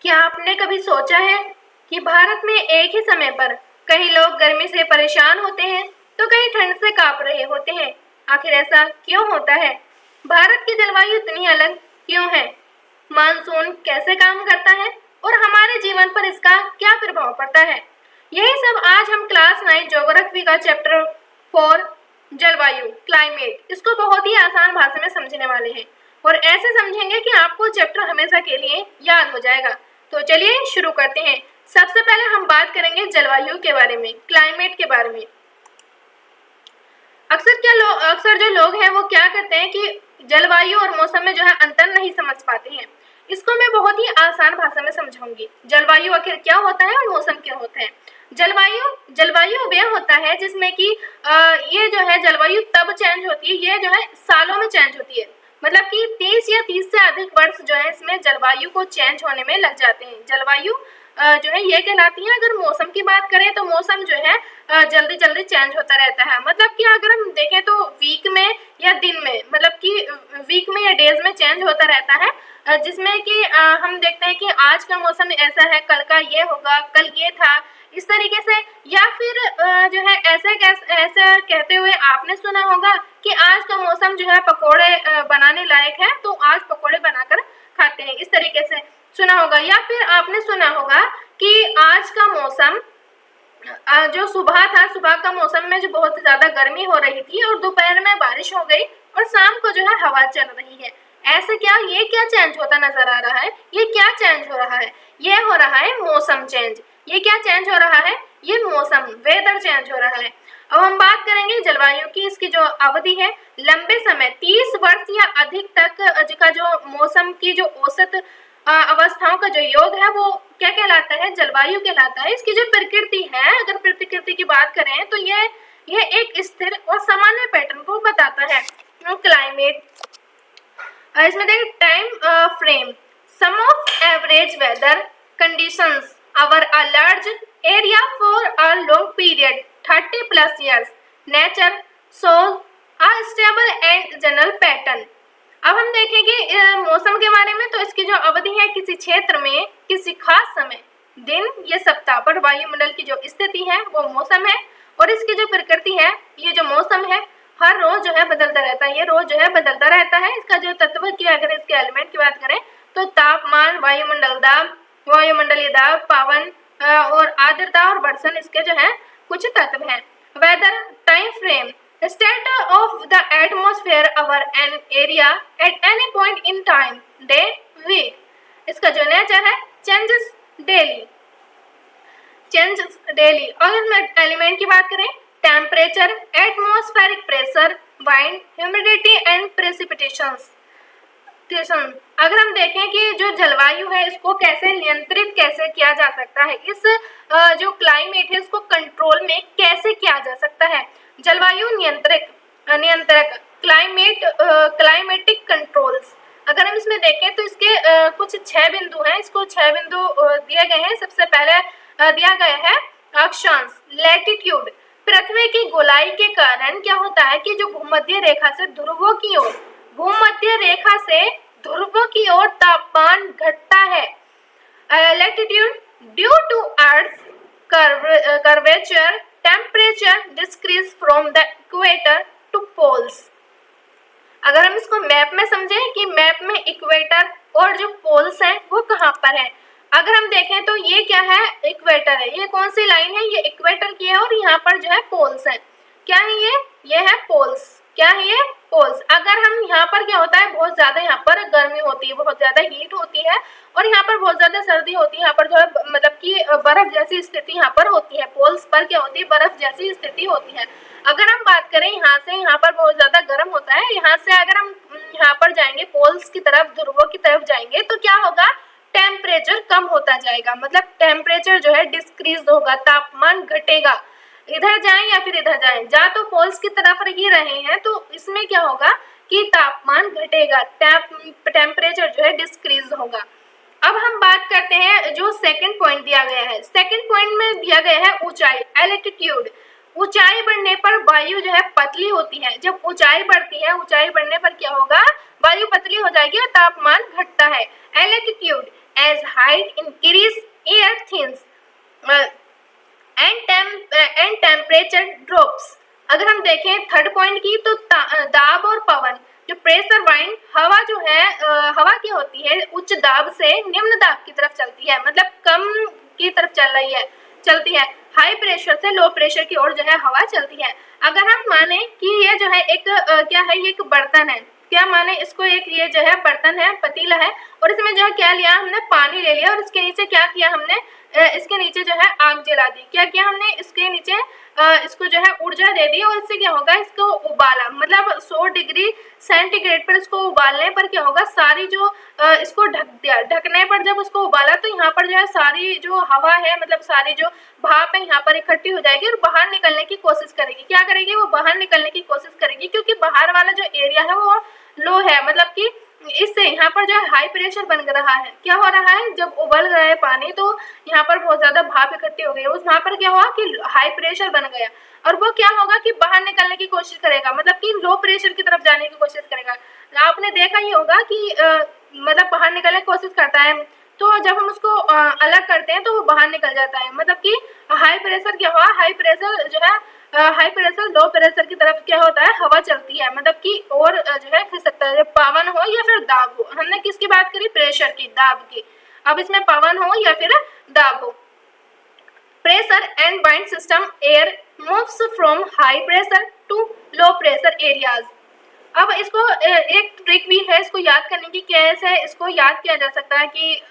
क्या आपने कभी सोचा है कि भारत में एक ही समय पर कई लोग गर्मी से परेशान होते हैं तो कई ठंड से कांप रहे होते हैं। आखिर ऐसा क्यों होता है? भारत की जलवायु इतनी अलग क्यों है? मानसून कैसे काम करता है और हमारे जीवन पर इसका क्या प्रभाव पड़ता है? यही सब आज हम क्लास 9 ज्योग्राफी का चैप्टर 4 जलवायु क्लाइमेट इसको बहुत ही आसान भाषा में समझने वाले हैं और ऐसे समझेंगे कि आपको चैप्टर हमेशा के लिए याद हो जाएगा। तो चलिए शुरू करते हैं। सबसे पहले हम बात करेंगे जलवायु के बारे में, क्लाइमेट के बारे में। अक्सर जो लोग हैं वो क्या करते हैं कि जलवायु और मौसम में जो है अंतर नहीं समझ पाते हैं। इसको मैं बहुत ही आसान भाषा में समझाऊंगी। जलवायु आखिर क्या होता है और मौसम क्या होता है। जलवायु वह होता है जिसमें कि ये जो है जलवायु तब चेंज होती है, ये जो है सालों में चेंज होती है। मतलब कि 30 या 30 से अधिक वर्ष जो है इसमें जलवायु को चेंज होने में लग जाते हैं। जलवायु जो है ये कहलाती है। अगर मौसम की बात करें तो मौसम जो है जल्दी जल्दी चेंज होता रहता है। मतलब कि अगर हम देखें तो वीक में या दिन में, मतलब कि वीक में या डेज में चेंज होता रहता है, जिसमें कि हम देखते हैं कि आज का मौसम ऐसा है, कल का ये होगा, कल ये था, इस तरीके से। या फिर जो है ऐसे कहते हुए आपने सुना होगा कि आज का मौसम जो है पकोड़े बनाने लायक है, तो आज पकोड़े बनाकर खाते हैं, इस तरीके से सुना होगा। या फिर आपने सुना होगा कि आज का मौसम जो सुबह था, सुबह का मौसम में जो बहुत ज्यादा गर्मी हो रही थी और दोपहर में बारिश हो गई और शाम को जो है हवा चल रही है। ऐसे ये क्या चेंज होता नजर आ रहा है? ये क्या चेंज हो रहा है? ये हो रहा है मौसम चेंज। ये क्या चेंज हो रहा है? ये मौसम, वेदर चेंज हो रहा है। अब हम बात करेंगे जलवायु की। इसकी जो अवधि है, लंबे समय 30 वर्ष या अधिक तक का जो मौसम की जो औसत अवस्थाओं का जो योग है वो क्या कहलाता है? जलवायु कहलाता है। इसकी जो प्रकृति है, अगर प्रकृति की बात करें तो ये एक स्थिर और सामान्य पैटर्न को बताता है। क्लाइमेट, इसमें देखिए time frame, sum of average weather conditions over a large area for a long period 30+ years, नेचर shows a stable and general pattern। अब हम देखेंगे मौसम के बारे में। तो इसकी जो अवधि है, किसी क्षेत्र में किसी खास समय, दिन या सप्ताह पर वायुमंडल की जो स्थिति है वो मौसम है। और इसकी जो प्रकृति है, ये जो मौसम है हर रोज जो है बदलता रहता है। ये रोज जो है बदलता रहता है। इसका जो तत्व की, अगर इसके एलिमेंट की बात करें तो तापमान, वायुमंडल दाब, वायुमंडलीय दाब, पावन और आर्द्रता और वर्षण इसके जो है कुछ तत्व हैं। Weather time frame, state of the atmosphere over an area at any point in time, day, week। इसका जो नेचर है changes daily। और इसमें एलिमेंट की बात करें, temperature, atmospheric pressure, wind, humidity and precipitations. अगर हम देखें कि जो जलवायु है इसको कैसे नियंत्रित कैसे किया जा सकता है, इस जो क्लाइमेट है इसको कंट्रोल में कैसे किया जा सकता है। जलवायु नियंत्रक क्लाइमेटिक कंट्रोल्स। अगर हम इसमें देखें तो इसके कुछ 6 बिंदु हैं। इसको 6 बिंदु दिए गए हैं। सबसे पहले दिया गया है अक्षांश, लैटिट्यूड। पृथ्वी की गोलाई के कारण क्या होता है कि जो भूमध्य रेखा से ध्रुवों की ओर तापमान घटता है। Latitude, due to earth curvature, temperature decrease from the equator to poles. अगर हम इसको मैप में समझें कि मैप में इक्वेटर और जो पोल्स हैं वो कहाँ पर है। अगर हम देखें तो ये क्या है? इक्वेटर है। ये कौन सी लाइन है? ये इक्वेटर की है और यहाँ पर जो है पोल्स है। क्या है ये है पोल्स। क्या है ये? पोल्स। अगर हम यहाँ पर क्या होता है, बहुत ज्यादा यहाँ पर गर्मी होती है, बहुत ज्यादा हीट होती है और यहाँ पर बहुत ज्यादा सर्दी होती है। यहाँ पर जो है मतलब कि बर्फ जैसी स्थिति यहाँ पर होती है। पोल्स पर क्या होती है? बर्फ जैसी स्थिति होती है। अगर हम बात करें यहाँ से, यहाँ पर बहुत ज्यादा गर्म होता है। यहाँ से अगर हम यहाँ पर जाएंगे पोल्स की तरफ, ध्रुवों की तरफ जाएंगे तो क्या होगा? टेम्परेचर कम होता जाएगा। मतलब टेम्परेचर जो है डिक्रीज होगा, तापमान घटेगा। इधर जाएं या फिर इधर जाएं, जा तो पोल्स की तरफ ही रहे हैं तो इसमें क्या होगा कि तापमान घटेगा, टेम्परेचर जो है डिक्रीज होगा। अब हम बात करते हैं जो सेकंड पॉइंट दिया गया है। सेकंड पॉइंट में दिया गया है ऊंचाई, एल्टीट्यूड। ऊंचाई बढ़ने पर वायु जो है पतली होती है। जब ऊंचाई बढ़ती है, ऊंचाई बढ़ने पर क्या होगा? वायु पतली हो जाएगी और तापमान घटता है। Altitude, as height increase air thins and temperature drops। अगर हम देखें थर्ड पॉइंट की तो दाब और पवन, जो प्रेशर वाइंड हवा जो है हवा की होती है उच्च दाब से निम्न दाब की तरफ चलती है, मतलब कम की तरफ चलती है। हाई प्रेशर से लो प्रेशर की ओर जो है हवा चलती है। अगर हम माने कि ये जो है एक क्या है, ये एक बर्तन है, क्या माने इसको, एक ये जो है बर्तन है, पतीला है, और इसमें जो है क्या लिया हमने, पानी ले लिया, और इसके नीचे क्या किया हमने, इसके नीचे जो है आग जला दी। क्या किया हमने, इसके नीचे इसको जो है ऊर्जा दे दी, और इससे क्या होगा, इसको उबाला, मतलब 100 डिग्री सेंटीग्रेड पर इसको उबालने पर क्या होगा, सारी जो इसको ढक दिया, ढकने पर जब उसको उबाला तो यहाँ पर जो है सारी जो हवा है, मतलब सारी जो भाप है यहाँ पर इकट्ठी हो जाएगी और बाहर निकलने की कोशिश करेगी। क्या करेगी, वो बाहर निकलने की कोशिश करेगी, क्योंकि बाहर वाला जो एरिया है वो लो है, मतलब कि इससे यहाँ पर जो है हाई प्रेशर बन रहा है। क्या हो रहा है, जब उबल रहा है पानी तो यहाँ पर बहुत ज्यादा भाप इकट्ठी हो गई, उस वहाँ पर क्या हुआ कि हाई प्रेशर बन गया, और वो क्या होगा कि बाहर निकलने की कोशिश करेगा, मतलब कि लो प्रेशर की तरफ जाने की कोशिश करेगा। आपने देखा ही होगा कि मतलब बाहर निकलने की कोशिश करता है, तो जब हम उसको अलग करते हैं तो वो बाहर निकल जाता है, मतलब कि हाई प्रेशर क्या हुआ, हाई प्रेशर जो है हाई प्रेशर लो प्रेशर की तरफ क्या होता है, हवा चलती है, मतलब कि और जो है खिसकता है, पवन हो या फिर दाब हो। हमने किसकी बात करी, प्रेशर की, दाब की। अब इसमें पवन हो या फिर दाब हो। Pressure and wind system air moves from high pressure to low pressure areas. अब इसको एक ट्रिक भी है इसको याद करने की, कैसे इसको याद किया जा सकता है कि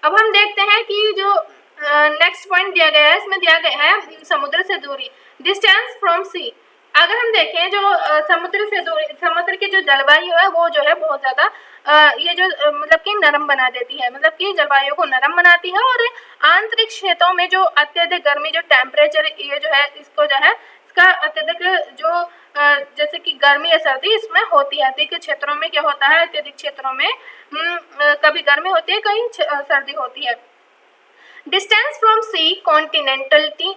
अब हम देखते हैं कि जो नेक्स्ट पॉइंट दिया गया है, इसमें दिया गया है समुद्र से दूरी, डिस्टेंस फ्रॉम सी। अगर हम देखें जो समुद्र से दूरी, समुद्र की जो जलवायु है वो जो है बहुत ज़्यादा ये जो मतलब कि नरम बना देती है, मतलब कि जलवायु को नरम बनाती है, और आंतरिक क्षेत्रों में जो अत्यधिक गर्मी, जो टेम्परेचर ये जो है इसको जो है इसका अत्यधिक जो जैसे कि गर्मी या सर्दी इसमें होती है। अधिक क्षेत्रों में क्या होता है, अत्यधिक क्षेत्रों में कभी गर्मी होती है, कहीं सर्दी होती है। डिस्टेंस फ्रॉम सी कॉन्टिनेंटलिटी,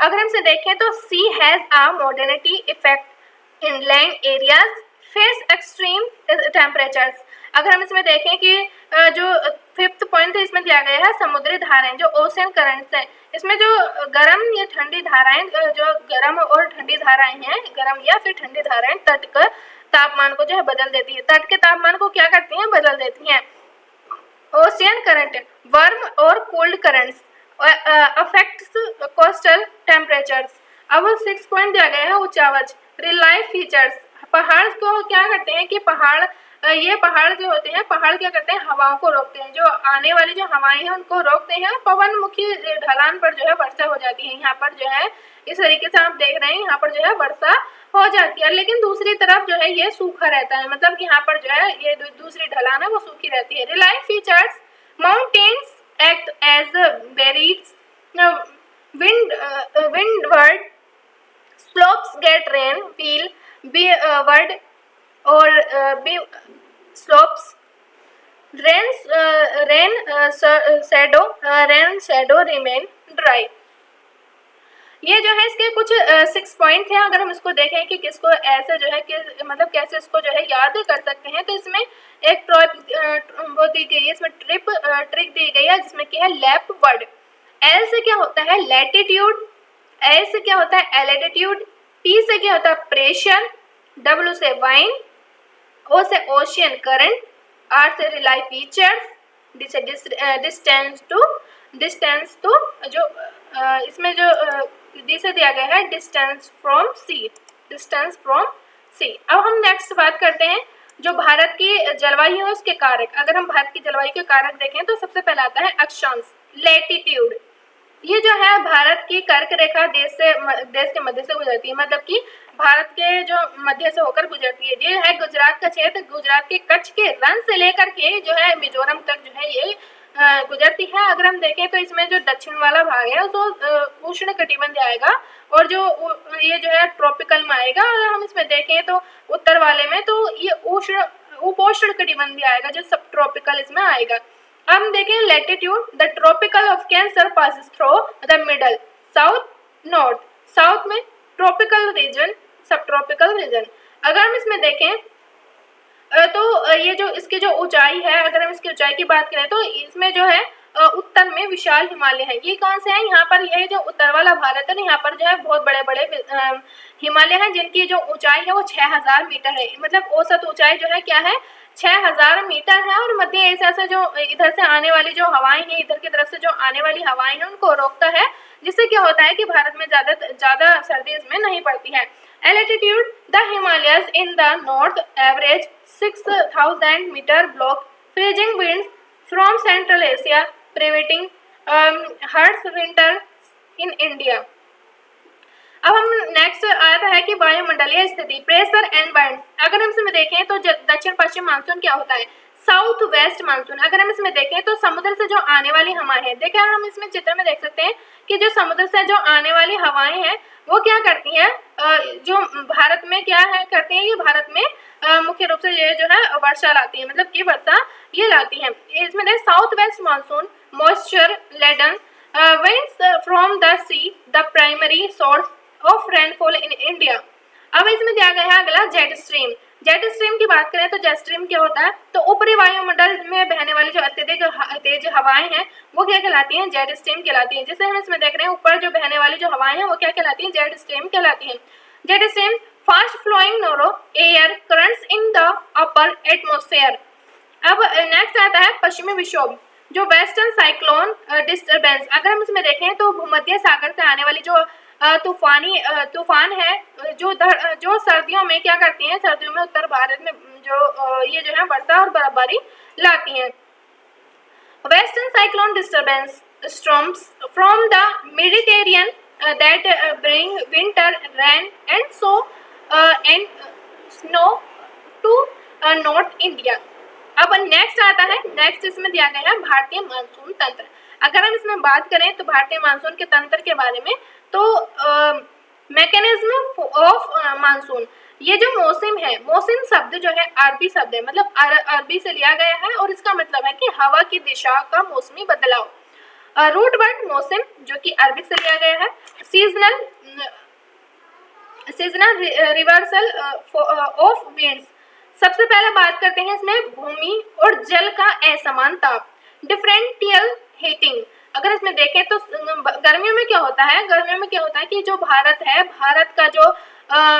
अगर हम इसे देखें तो sea has a modernity effect inland areas face extreme temperatures. अगर हम इसमें देखें कि जो फिफ्थ पॉइंट है इसमें दिया गया है समुद्री धाराएं, जो ओशन करंट्स है, इसमें जो गर्म या ठंडी धाराएं, जो गर्म और ठंडी धाराएं हैं, गर्म या फिर ठंडी धाराएं तट के तापमान को जो है बदल देती है, तट के तापमान को क्या करती हैं, बदल देती हैं। ओशियन करंट, वार्म और cold currents affects coastal temperatures. अब 6 पॉइंट दिया गया है ऊंचावच, रिलाइफ फीचर्स। पहाड़ को क्या करते हैं कि पहाड़ ये पहाड़ जो होते हैं, पहाड़ क्या करते हैं, हवाओं को रोकते हैं, जो आने वाली जो हवाएं हैं उनको रोकते हैं। पवन मुखी ढलान पर जो है वर्षा हो जाती है, यहाँ पर जो है इस तरीके से आप देख रहे हैं, यहाँ पर जो है वर्षा हो जाती है, लेकिन दूसरी तरफ जो है ये सूखा रहता है, मतलब कि यहाँ पर जो है ये दूसरी ढलान है वो सूखी रहती है। Relief features, mountains act as barriers, windward slopes get rain wheel ward or slopes rain shadow remain dry। ये जो है इसके कुछ 6 पॉइंट हैं। अगर हम इसको देखें कि किसको ऐसे जो है कि मतलब कैसे इसको जो है याद कर सकते हैं, तो इसमें एक वो दी गई है, इसमें ट्रिक दी गई है जिसमें कि है लेफ्टवर्ड। एल से क्या होता है, लैटिट्यूड, ए से क्या होता है, एल्टीट्यूड, टी से क्या होता है, प्रेशर, डब्ल्यू से वाइन, ओ से ओशियन करंट, आर से रिलाइफ फीचर्स, डी से डिस्टेंस टू जो इसमें जो डी से दिया गया है distance from sea, distance from sea. अब हम नेक्स्ट बात करते हैं जो भारत की जलवायु है उसके कारक। अगर हम भारत की जलवायु के कारक देखें तो सबसे पहला आता है अक्षांश, लैटिट्यूड। ये जो है भारत की कर्क रेखा देश के मध्य से गुजरती है, मतलब कि भारत के जो मध्य से होकर गुजरती है। ये है गुजरात का क्षेत्र, गुजरात के कच्छ के रण से लेकर के जो है मिजोरम तक जो है ये गुजरती है। अगर हम देखें तो इसमें जो दक्षिण वाला भाग है तो उष्ण कटिबंधीय आएगा, और जो ये जो है ट्रॉपिकल में आएगा। और हम इसमें देखें तो उत्तर वाले में तो ये उपोष्ण कटिबंधीय आएगा, जो सब ट्रॉपिकल इसमें आएगा। हम देखें latitude, the tropical of cancer passes through the middle, south, north, south में ट्रॉपिकल रीजन, सब ट्रॉपिकल रीजन। अगर हम इसमें देखें ये जो इसकी जो ऊंचाई है, अगर हम इसकी ऊंचाई की बात करें तो इसमें जो है उत्तर में विशाल हिमालय है। ये कौन से हैं? यहाँ पर ये जो उत्तर वाला भारत है ना, यहाँ पर जो है बहुत बड़े बड़े हिमालय हैं जिनकी जो ऊंचाई है वो 6000 मीटर है। मतलब औसत ऊंचाई जो है क्या है? 6000 मीटर है। और मध्य एशिया से जो इधर से आने वाली जो हवाएं हैं, इधर की तरफ से जो आने वाली हवाएं हैं उनको रोकता है, जिससे क्या होता है कि भारत में ज्यादा सर्दी इसमें नहीं पड़ती है। Altitude, the Himalayas in the north average 6000 meter block freezing winds from Central Asia, preventing harsh winter in India. अब हम नेक्स्ट आता है कि वायुमंडलीय स्थिति, प्रेशर एंड विंड्स। अगर हम इसमें देखें तो दक्षिण पश्चिम मानसून क्या होता है? South west monsoon. अगर हम इसमें देखें तो समुद्र से जो आने वाली हवाएं हैं, देखिए हम इसमें चित्र में देख सकते हैं कि जो समुद्र से जो आने वाली हवाएं हैं वो क्या करती हैं, जो भारत में क्या है करती हैं, ये भारत में मुख्य रूप से ये जो है वर्षा लाती है, मतलब कि वर्षा ये लाती है। इसमें देख south west monsoon moisture laden winds from the sea, the primary source of rainfall in India. अब इसमें दिया गया है अगला जेट स्ट्रीम। जेट स्ट्रीम की बात करें तो जेट स्ट्रीम क्या होता है? तो ऊपरी वायुमंडल में बहने वाली जो अत्यधिक तेज हवाएं हैं वो क्या कहलाती हैं? जेट स्ट्रीम कहलाती हैं। जैसे हम इसमें देख रहे हैं ऊपर जो बहने वाली जो हवाएं हैं वो क्या कहलाती हैं? जेट स्ट्रीम कहलाती हैं। Jet stream fast flowing narrow air currents in the upper atmosphere. अब नेक्स्ट आता है पश्चिमी विक्षोभ, जो वेस्टर्न साइक्लोन डिस्टर्बेंस। अगर हम इसमें देखें तो भूमध्य सागर से आने वाली जो तूफान है, जो सर्दियों में क्या करती हैं? सर्दियों में उत्तर भारत में जो ये जो है वर्षा और बर्फबारी लाती हैं। Western cyclone disturbance storms from the Mediterranean that bring winter rain and snow to north India. अब नेक्स्ट आता है, नेक्स्ट इसमें दिया गया है भारतीय मानसून तंत्र। अगर हम इसमें बात करें तो भारतीय मानसून के तंत्र के बारे में, तो मैकेनिज्म ऑफ मानसून, ये जो मौसम है, मौसम शब्द जो है अरबी शब्द है, मतलब अरबी से लिया गया है और इसका मतलब है कि हवा की दिशा का मौसमी बदलाव। रूट वर्ड मौसम जो कि अरबिक से लिया गया है। Seasonal reversal of winds. सबसे पहले बात करते हैं इसमें भूमि और जल का असमान ताप, डिफरेंशियल हीटिंग। अगर इसमें देखें तो गर्मियों में क्या होता है? गर्मियों में क्या होता है कि जो भारत है, भारत का जो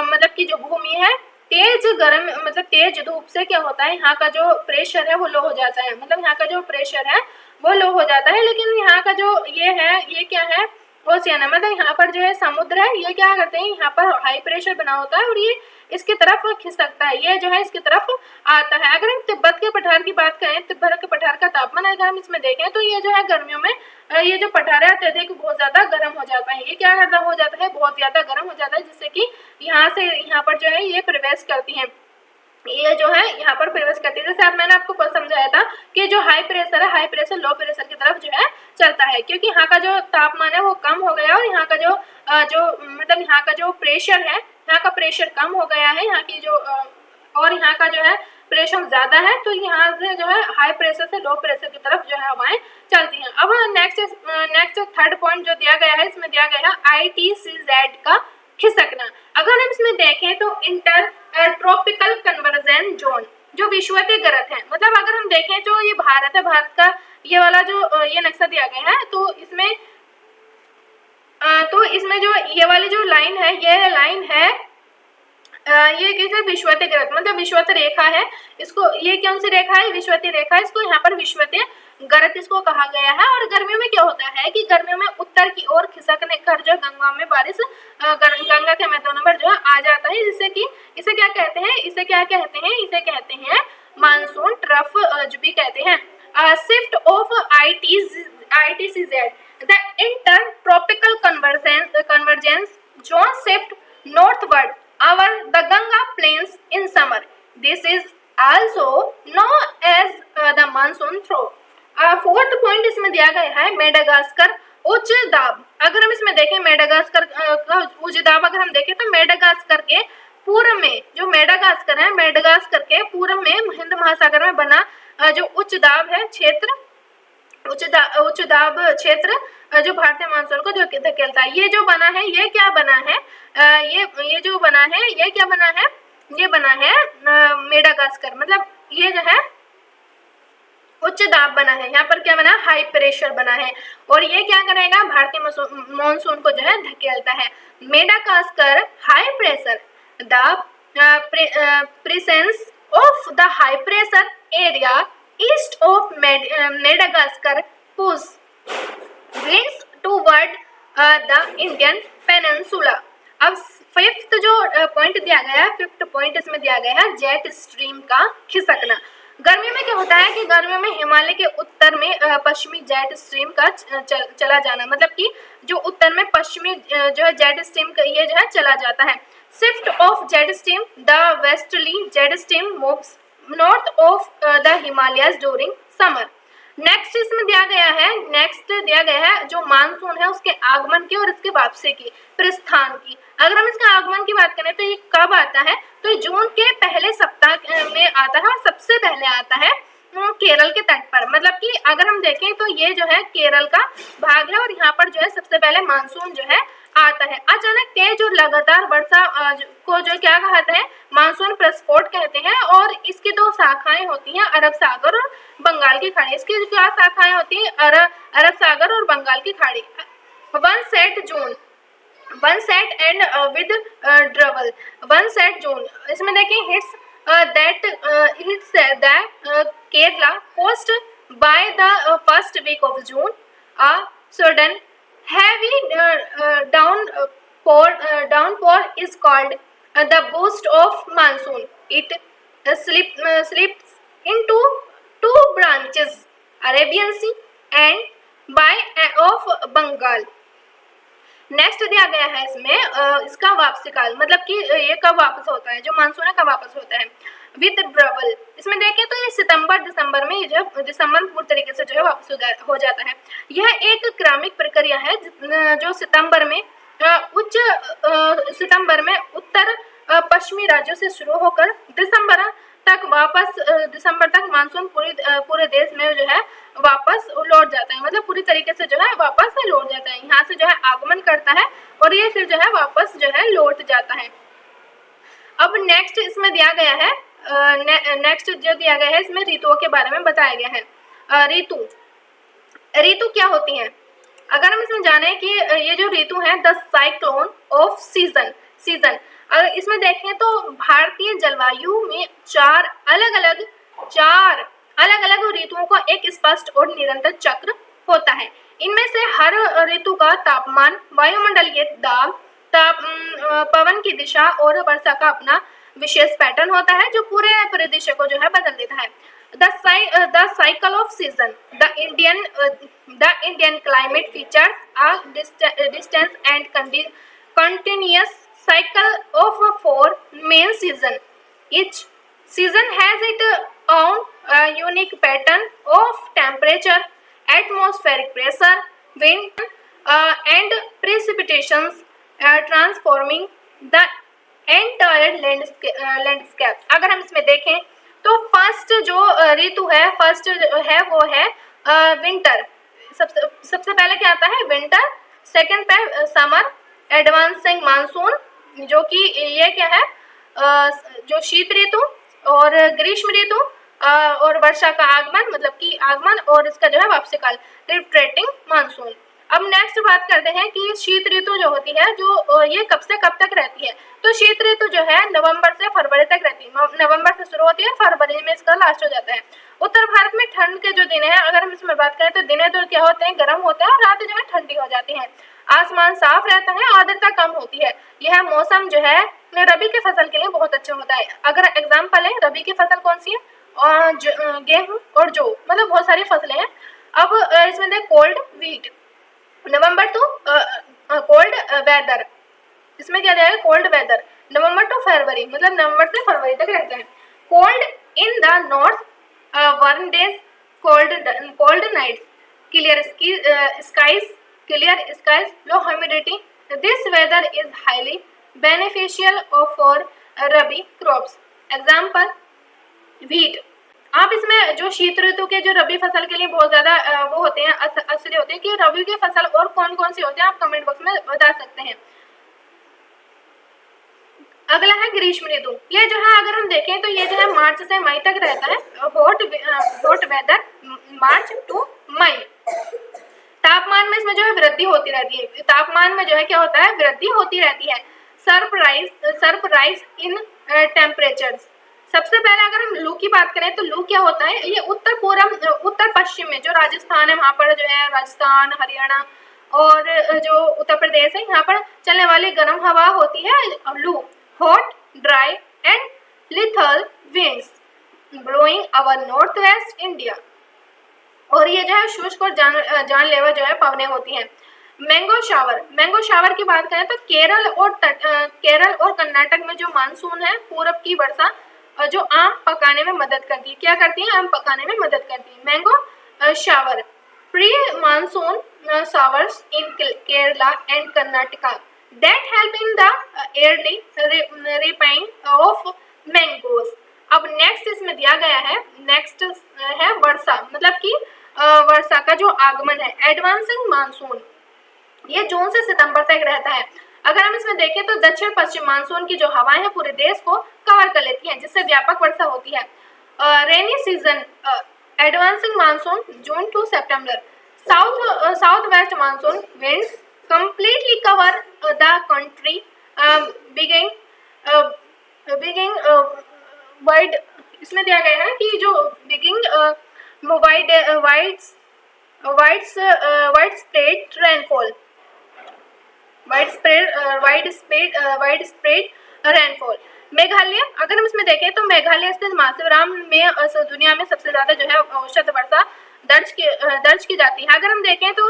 मतलब कि जो भूमि है, तेज गर्म मतलब तेज धूप से क्या होता है, यहाँ का जो प्रेशर है वो लो हो जाता है, मतलब यहाँ का जो प्रेशर है वो लो हो जाता है। लेकिन यहाँ का जो ये है, ये क्या है? ओशियन है, मतलब यहाँ पर जो है समुद्र है, ये क्या करते हैं, यहाँ पर हाई प्रेशर बना होता है और ये इसकी तरफ खिसकता है, ये जो है इसकी तरफ आता है। अगर हम तिब्बत के पठार की बात करें, तिब्बत के पठार का तापमान अगर हम इसमें देखें तो ये जो है गर्मियों में ये जो पठार है अत्यधिक बहुत ज्यादा गर्म हो जाता है। ये क्या करता हो जाता है? बहुत ज्यादा गर्म हो जाता है, जिससे कि यहाँ से यहाँ पर जो है ये प्रवेश करती है, ये जो है यहाँ पर प्रवेश करती है। जैसे मैंने आपको समझाया था कि जो हाई प्रेशर है, हाई प्रेशर लो प्रेशर की तरफ जो है चलता है, क्योंकि यहाँ का जो तापमान है वो कम हो गया और यहाँ का जो मतलब यहाँ का जो प्रेशर है, यहाँ का प्रेशर कम हो गया है, यहाँ की जो और यहाँ का जो है प्रेशर ज्यादा है, तो यहाँ से जो है हाई प्रेशर से लो प्रेशर की तरफ जो है हवाएं चलती हैं। अब नेक्स्ट थर्ड पॉइंट जो दिया गया है, इसमें दिया गया है ITCZ का खिसकना। अगर हम इसमें देखें तो इंटर ट्रॉपिकल कन्वर्जेंस जोन, जो विषुवतीय गर्त है, मतलब अगर हम देखें जो ये भारत है, भारत का ये वाला जो ये नक्शा दिया गया है, तो इसमें जो ये वाली जो लाइन है, ये लाइन है ये किसी विषुवतीय गर्त, मतलब विषुवतीय रेखा है। इसको ये कौन सी रेखा है? विषुवतीय रेखा। इसको यहाँ पर विषुवतीय गर्त इसको कहा गया है। और गर्मियों में क्या होता है कि गर्मियों में उत्तर की ओर खिसकने कर जो गंगा में बारिश, गंगा के मैदानों पर जो है आ जाता है, जिससे कि इसे क्या कहते हैं? इसे क्या कहते हैं? इसे कहते हैं मानसून ट्रफ जो भी कहते हैं। Shift of ITCZ, the inter tropical convergence zone shift northward over the Ganga plains in summer. This is also known as the monsoon throw. Fourth point इसमें दिया गया है मेडागास्कर उच्च दाब। अगर हम इसमें देखें मेडागास्कर का उच्च दाब, अगर हम देखें तो मेडागास्कर के पूर्व में जो मेडागास्कर है, मेडागास्कर के पूर्व में हिंद महासागर में बना जो उच्च दाब है क्षेत्र, उच्च दाब क्षेत्र जो भारतीय मानसून को जो धकेलता है, ये जो बना है, ये क्या बना है? ये जो बना है, ये क्या बना है? ये बना है मेडागास्कर, मतलब ये जो है उच्च दाब बना है, यहाँ पर क्या बना, हाई प्रेशर बना है, और ये क्या करेगा, भारतीय मानसून को जो है धकेलता है। Madagascar high pressure, the presence of the high pressure area east of Madagascar push winds toward the Indian Peninsula। अब फिफ्थ जो पॉइंट दिया गया है, फिफ्थ पॉइंट इसमें दिया गया है जेट स्ट्रीम का खिसकना। गर्मियों में क्या होता है कि गर्मियों में हिमालय के उत्तर में पश्चिमी जेट स्ट्रीम का चला जाना, मतलब कि जो उत्तर में पश्चिमी जो है जेट स्ट्रीम का ये जो है चला जाता है। Shift of jet stream, the westerly jet stream moves north of the Himalayas during summer. Next इसमें दिया गया है जो मानसून है उसके आगमन की और इसके वापसी की, प्रस्थान की। अगर हम इसके आगमन की बात करें तो ये कब आता है, तो जून के पहले सप्ताह में आता है, और सबसे पहले आता है केरल के तट पर। मतलब कि अगर हम देखें तो ये जो है केरल का भाग है, और यहाँ पर जो है सबसे पहले मानसून जो है आता है। अचानक तेज और लगातार वर्षा को जो क्या कहते हैं, मानसून प्रस्फोट कहते हैं, और इसकी दो शाखाएं होती हैं, अरब सागर और बंगाल की खाड़ी। इसकी क्या शाखाएं होती हैं, अरब सागर और बंगाल की खाड़ी। Onset and withdrawal, onset zone, इसमें देखिए hits Kerala coast by the first week of June. A sudden heavy downpour is called the burst of monsoon. It slips into two branches, Arabian Sea and Bay of Bengal. Next दिया गया है इसमें इसका वापसी काल, मतलब कि ये कब वापस होता है, जो मानसून है कब वापस होता है। विद ड्रबल, इसमें देखें तो ये दिसंबर में जो दिसंबर पूरी तरीके से जो है वापस हो जाता है। यह एक क्रमिक प्रक्रिया है जो सितंबर में उत्तर पश्चिमी राज्यों से शुरू होकर दिसंबर तक मानसून पूरे देश में जो है वापस लौट जाता है, मतलब पूरी तरीके से जो है वापस लौट जाता है। यहाँ से जो है आगमन करता है और ये फिर जो है वापस जो है लौट जाता है। अब नेक्स्ट इसमें दिया गया है इसमें ऋतुओं के बारे में बताया गया है। ऋतु क्या होती हैं, अगर हम इसमें जाने कि ये जो ऋतु है द साइक्लोन ऑफ सीजन, अगर इसमें देखें तो भारतीय जलवायु में चार अलग अलग ऋतुओं का एक स्पष्ट और निरंतर चक्र होता है। इनमें से हर ऋतु का तापमान, वायुमंडलीय दाब, पवन की दिशा और वर्षा का अपना विशेष पैटर्न होता है जो पूरे परिदृश्य को जो है बदल देता है। The cycle of season, the Indian climate features a distance and continuous cycle of 4 main season. Each season has its own unique pattern of temperature, atmospheric pressure, wind and precipitations, transforming the entire landscape. अगर हम इसमें देखें तो first जो ऋतु है वो है winter. सबसे पहले क्या आता है, विंटर। सेकंड पे समर, एडवांसिंग मानसून, जो कि ये क्या है जो शीत ऋतु, और ग्रीष्म ऋतु, और वर्षा का आगमन, मतलब कि आगमन, और इसका जो है वापसी काल, रिट्रेटिंग मानसून। अब नेक्स्ट बात करते हैं कि शीत ऋतु जो होती है जो ये कब से कब तक रहती है। तो शीत ऋतु जो है नवंबर से फरवरी तक रहती है। नवंबर से शुरू होती है, फरवरी में इसका लास्ट हो जाता है। उत्तर भारत में ठंड के जो दिन है, अगर हम इसमें बात करें तो दिन तो क्या होते हैं, गर्म होते हैं, और रातें जो है ठंडी हो जाती हैं। आसमान साफ रहता है, आर्द्रता कम होती है। यह मौसम जो है रबी के फसल के लिए बहुत अच्छा होता है। अगर एग्जाम्पल है, रबी की फसल कौन सी है, और गेहूं और जौ, मतलब बहुत सारी फसलें हैं। अब इसमें देख cold wet, November to cold weather, इसमें क्या जाएगा, cold weather, November to February, मतलब नवंबर से फरवरी तक रहता है। Cold in the north, warm days, cold nights, clear skies, low humidity. This weather is highly beneficial for rabi crops. Example, wheat. आप इसमें जो शीत ऋतु के जो रबी फसल के लिए बहुत ज़्यादा वो होते हैं, असली होते हैं कि रबी के फसल और कौन कौन से होते हैं, आप कमेंट बॉक्स में बता सकते हैं। अगला है ग्रीष्म ऋतु। ये जो है अगर हम देखें तो ये जो है मार्च से मई तक रहता है, हॉट वेदर मार्च टू मई। तापमान में इसमें जो है वृद्धि होती रहती है, तापमान में जो है क्या होता है, वृद्धि होती रहती है। सर्प राइज इन टेम्परेचर्स। सबसे पहले अगर हम लू की बात करें तो लू क्या होता है, ये उत्तर पश्चिम में जो राजस्थान है वहां पर जो है, राजस्थान, हरियाणा और जो उत्तर प्रदेश है यहाँ पर चलने वाली गर्म हवा होती है लू। Hot dry and lethal winds blowing our north west India. और ये जो है शुष्क और जानलेवा जो है पवनें होती हैं। मैंगो शावर की बात करें तो केरल और कर्नाटक में जो मानसून है, पूर्व की वर्षा जो आम पकाने में मदद करती है। क्या करती है, आम पकाने में मदद करती है। Mango shower pre monsoon showers in Kerala and Karnataka that help in the early ripening of mangoes. अब नेक्स्ट इसमें दिया गया है, नेक्स्ट है वर्षा, मतलब कि वर्षा का जो आगमन है। एडवांसिंग मानसून ये जून से सितंबर तक रहता है। अगर हम इसमें देखें तो दक्षिण पश्चिम मानसून की जो हवाएं हैं पूरे देश को कवर कर लेती हैं, जिससे व्यापक वर्षा होती है। Rainy season advancing monsoon June to September. South west monsoon winds completely cover the country beginning wide। इसमें दिया गया है कि जो bringing wide spread rainfall, wide spread rainfall. Meghalaya, अगर हम इसमें देखें तो मेघालय स्थित मासेराम में दुनिया में सबसे ज्यादा जो है औसत वर्षा दर्ज की जाती है। अगर हम देखें तो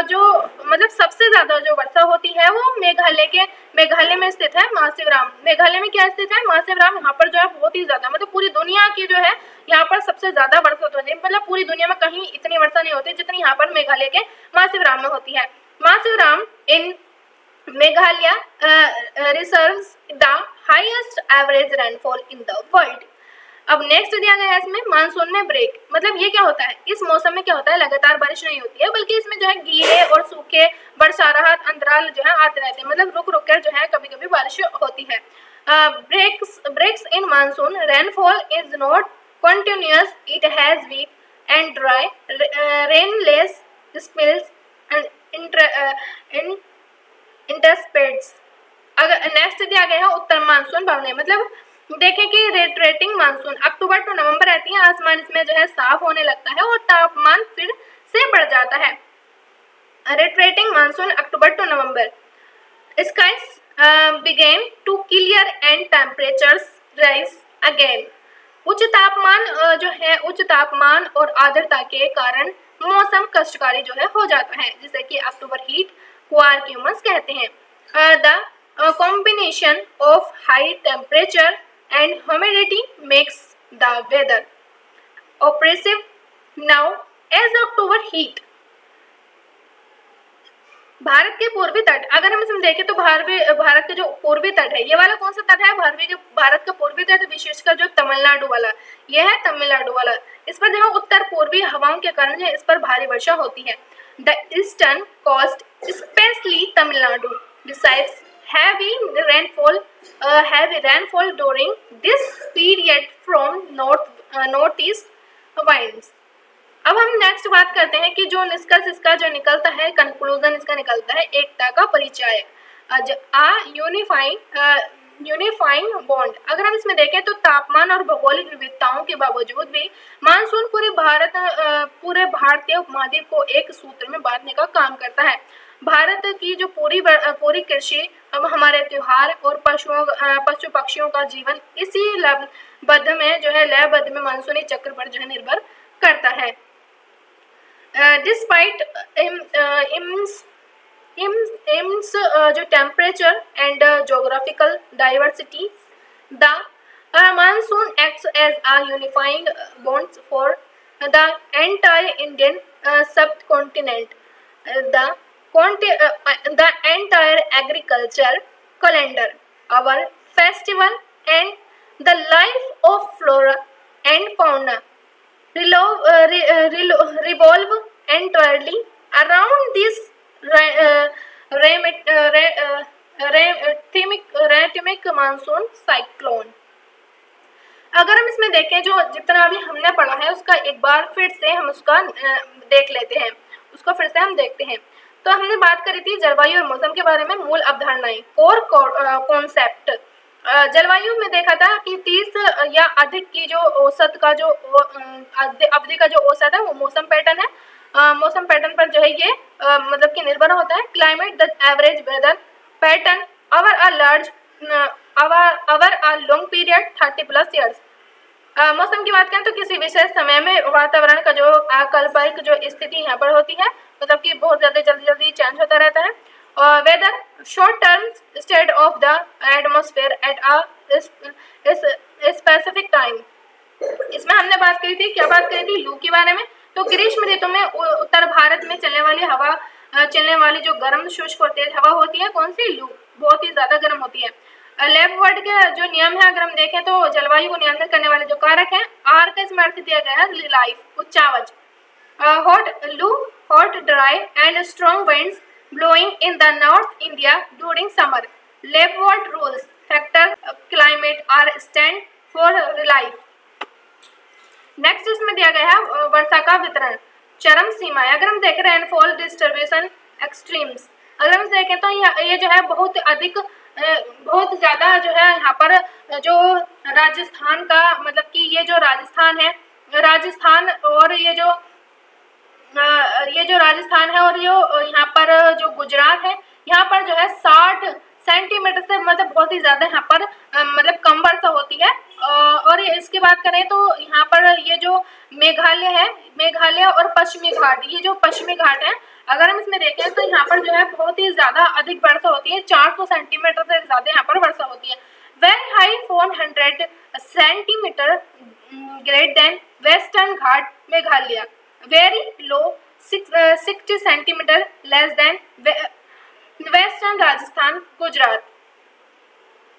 जो मतलब सबसे ज्यादा जो वर्षा होती है वो मेघालय में स्थित है मासेराम। मेघालय में क्या स्थित है, मासेराम। यहाँ पर जो है बहुत ही ज्यादा, मतलब पूरी दुनिया की जो है यहाँ पर सबसे ज्यादा वर्षा होती है। मतलब पूरी दुनिया में कहीं इतनी वर्षा नहीं होती जितनी यहाँ पर मेघालय के मासेराम में होती है। Mawsynram in Meghalaya receives the highest average rainfall in the world. अब नेक्स्ट दिया गया है इसमें मानसून में ब्रेक। मतलब ये क्या होता है, इस मौसम में क्या होता है, लगातार बारिश नहीं होती है, बल्कि इसमें जो है गीले और सूखे वर्षा राहत अंतराल जो है आते रहते हैं। मतलब रुक रुक कर जो है कभी कभी बारिश होती है। Breaks in monsoon rainfall is not continuous, it has weak and dry rainless spells and interspersed. अगर नेक्स्ट दिया गया है उत्तर मानसून भावनाएं। मतलब देखें कि रेट्रेटिंग मानसून अक्टूबर टू नवंबर रहती है। आसमान इसमें जो है साफ होने लगता है और तापमान फिर से बढ़ जाता है। Retreating monsoon October to November. Skies begin to clear and temperatures rise again. उच्च तापमान और आर्द्रता के कारण मौसम कष्टकारी जो है हो जाता है, जिसे कि अक्टूबर हीट क्वार्क्यूमस कहते हैं। The combination of high temperature and humidity makes the weather oppressive now as October heat। Bharat के पूर्वी तट, अगर हम इसमें देखें तो भारत के जो पूर्वी तट है, ये वाला कौन सा तट है, भारत का पूर्वी तट, विशेषकर जो तमिलनाडु वाला, यह है तमिलनाडु वाला। इस पर जो उत्तर पूर्वी हवाओं के कारण इस पर भारी वर्षा होती है। The eastern coast specially Tamil Nadu besides heavy rainfall during this period from northeast winds। अब हम नेक्स्ट बात करते हैं कि जो निष्कर्ष इसका जो निकलता है, कंक्लूजन इसका निकलता है, एकता का परिचय, यूनिफाइंग बॉन्ड। अगर हम इसमें देखें तो तापमान और भौगोलिक विविधताओं के बावजूद भी मानसून पूरे भारतीय उपमहाद्वीप को एक सूत्र में बांधने का काम करता है। भारत की जो पूरी कृषि, अब हमारे त्योहार और पशु पक्षियों का जीवन इसी लयबद्ध में मानसूनी चक्र पर जो है निर्भर करता है। डिस्पाइट इम्स जो temperature and geographical diversity, the monsoon acts as a unifying bond for the entire Indian subcontinent, the entire agriculture calendar, our festival and the life of flora and fauna revolve entirely around this rhythmic monsoon cyclone. अगर हम इसमें देखें जो जितना अभी हमने पढ़ा है उसका एक बार फिर से हम उसका देख लेते हैं, उसको फिर से हम देखते हैं। तो हमने बात करी थी जलवायु और मौसम के बारे में, मूल अवधारणाएं, कोर कॉन्सेप्ट। जलवायु में देखा था कि 30 या अधिक की जो औसत का जो अवधि का जो औसत है वो मौसम पैटर्न है। मौसम पैटर्न पर जो है ये मतलब कि निर्भर होता है। Climate the average weather pattern over a large over a long period 30+ years. मौसम की बात करें तो किसी विशेष समय में वातावरण का जो अकल्पनिक जो स्थिति यहाँ पर होती है, मतलब कि बहुत ज़्यादा जल्दी चेंज होता रहता है। और weather short term state of the atmosphere at a specific time. इसमें हमने बात करी थी, क्या बात करी थी, लू के बारे में। तो ग्रीष्म ऋतु में उत्तर भारत में चलने वाली जो गर्म शुष्क और तेज हवा होती है, कौन सी, लू, बहुत ही ज्यादा गर्म होती है। लैब वर्ड के जो नियम है अगर हम देखें तो जलवायु को नियंत्रित करने वाले जो कारक हैं, आर का इसमें अर्थ दिया गया है लाइफ, उच्चावच। हॉट लू, hot dry and strong winds blowing in the North India during summer. Leavenworth rules factor climate are stand for life. Next इसमें दिया गया है वर्षा का वितरण, चरम सीमाएं। अगर हम देखें रेनफॉल डिस्ट्रीब्यूशन एक्सट्रीम्स, अगर हम देखें तो ये जो है बहुत अधिक बहुत ज़्यादा जो है यहाँ पर जो राजस्थान का, मतलब कि ये जो राजस्थान है, राजस्थान और ये जो राजस्थान है और जो यहाँ पर जो गुजरात है, यहाँ पर जो है 60 सेंटीमीटर से मतलब बहुत ही ज़्यादा यहाँ पर मतलब कम वर्षा होती है। और इसकी बात करें तो यहाँ पर ये जो मेघालय है, मेघालय और पश्चिमी घाट, ये जो पश्चिमी घाट है, अगर हम इसमें देखें तो यहाँ पर जो है बहुत ही ज़्यादा अधिक वर्षा होती है, 400 सेंटीमीटर से ज़्यादा यहाँ पर वर्षा होती है। Very high 400 centimetre greater than western Ghat Meghalaya, very low 60 centimetre less than western Rajasthan Gujarat.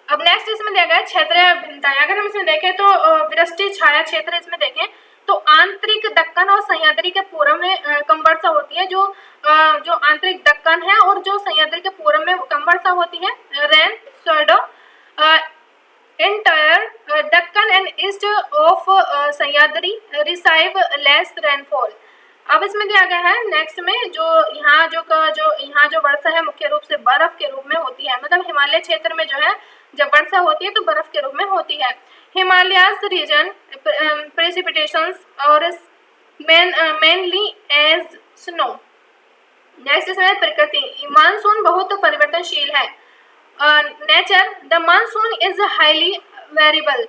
अब नेक्स्ट इसमें दिया गया क्षेत्रीय भिन्नताएं। अगर हम इसमें देखें तो वृष्टि छाया क्षेत्र इसमें देखें तो आंतरिक दक्कन और सह्याद्री के पूर्व में कम वर्षा होती है। जो आंतरिक दक्कन है और जो सह्याद्री के पूर्व में कम वर्षा होती है। Rain shadow entire Deccan and east of Sahyadri receive less rainfall. अब इसमें दिया गया है नेक्स्ट में जो यहाँ जो वर्षा है मुख्य रूप से बर्फ के रूप में होती है, मतलब हिमालय क्षेत्र में जो है जब वर्षा होती है तो बर्फ के रूप में होती है। हिमालयास रीजन प्रेसिपिटेशंस और मेनली एज स्नो। नेक्स्ट इसमें प्रकृति, मानसून बहुत परिवर्तनशील है। Nature the monsoon is highly variable.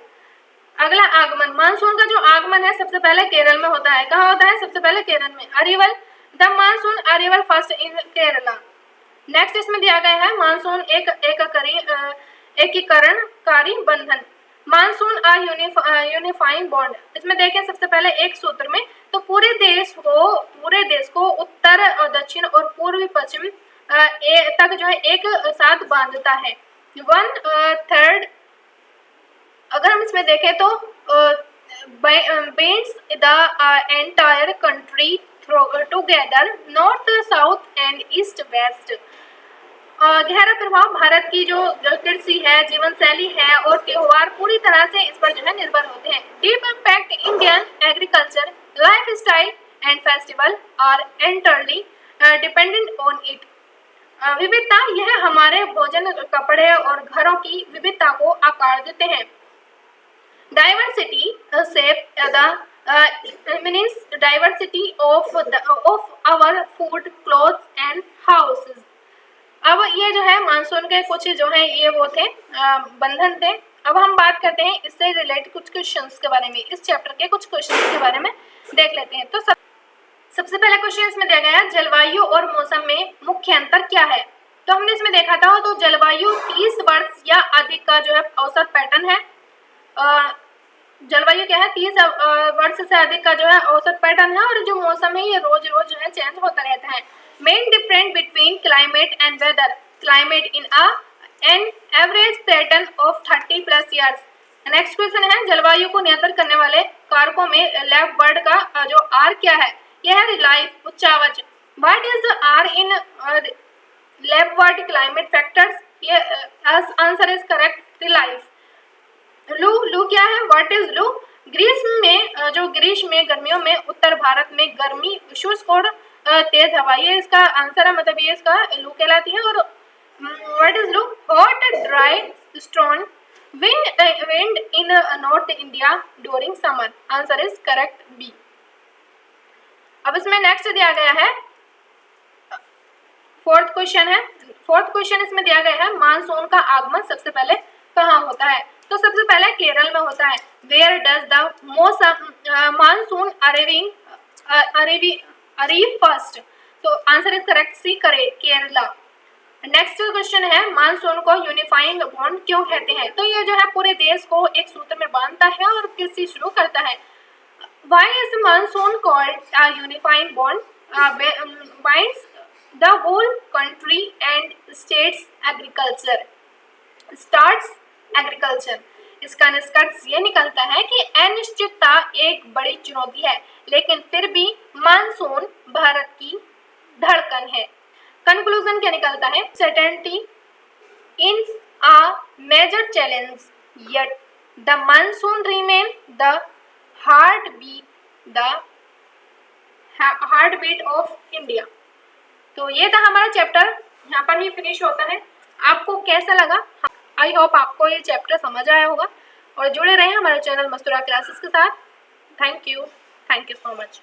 अगला आगमन, मानसून का जो आगमन है सबसे पहले केरल में होता है। कहाँ होता है? सबसे पहले केरल में। Arrival the monsoon arrival first in Kerala. Next इसमें दिया गया है मानसून एकीकरणकारी बंधन, मानसून आ यूनिफाइंग बॉन्ड। इसमें देखें सबसे पहले एक सूत्र में तो पूरे देश को उत्तर और दक्षिण और पूर्वी पश्चिम तक जो है एक साथ बांधता है। 1/3 अगर हम इसमें देखें तो binds the entire country together north south and east west। गहरा प्रभाव भारत की जो कृषि है, जीवन शैली है और त्योहार पूरी तरह से इस पर जो है निर्भर होते हैं। Deep impact Indian agriculture life style and festival are entirely dependent on it. विविधता, यह हमारे भोजन, कपड़े और घरों की विविधता को आकार देते हैं। Diversity shape the means diversity of our food, clothes and houses। अब ये जो है मानसून के कुछ जो है ये वो थे बंधन थे। अब हम बात करते हैं इससे रिलेटेड कुछ क्वेश्चंस के बारे में, इस चैप्टर के कुछ क्वेश्चंस के बारे में देख लेते हैं। तो सबसे पहला क्वेश्चन इसमें दिया गया है जलवायु और मौसम में मुख्य अंतर क्या है। तो हमने इसमें देखा था तो जलवायु 30 वर्ष या अधिक का जो है औसत पैटर्न है। जलवायु क्या है? 30 वर्ष से अधिक का जो है औसत पैटर्न है। और जो मौसम है ये रोज रोज जो है चेंज होता रहता है। Main difference between climate and weather, climate in an average pattern of 30+ years. Next question है जलवायु को नियंत्रित करने वाले कारकों में लैब वर्ड का जो आर क्या है? यह है रिलाइफ, उच्चावच। What is are in lab word climate factors? ये आंसर इज करेक्ट लाइफ। लू, लू क्या है? व्हाट इज लू? ग्रीष्म में जो ग्रीष्म में गर्मियों में उत्तर भारत में गर्मी शुष्क और तेज हवा, ये इसका आंसर है, मतलब ये इसका लू कहलाती है। और what is loo? Hot dry stone wind in north India during summer, answer is correct B. अब इसमें नेक्स्ट दिया गया है फोर्थ क्वेश्चन है। फोर्थ क्वेश्चन इसमें दिया गया है मानसून का आगमन सबसे पहले कहाँ होता है? तो सबसे पहले केरल में होता है। Where does the monsoon arrive first? तो आंसर इज करेक्ट सी, करे केरला। नेक्स्ट क्वेश्चन है मानसून को यूनिफाइंग बॉन्ड क्यों कहते हैं? तो ये जो है पूरे देश को एक सूत्र में बांधता है और कृषि शुरू करता है। Why is monsoon called a unifying bond? Binds the whole country and states agriculture. Starts agriculture. इसका निष्कर्ष ये निकलता है कि अनिश्चितता एक बड़ी चुनौती है, लेकिन फिर भी मानसून भारत की धड़कन है। कंक्लूजन क्या निकलता है? Certainty is a major challenge, yet the monsoon remain the heartbeat of India. तो ये था हमारा चैप्टर, यहाँ पर ही फिनिश होता है। आपको कैसा लगा? आई होप आपको ये चैप्टर समझ आया होगा और जुड़े रहें हमारे चैनल मस्तूरा क्लासेस के साथ। Thank you so much.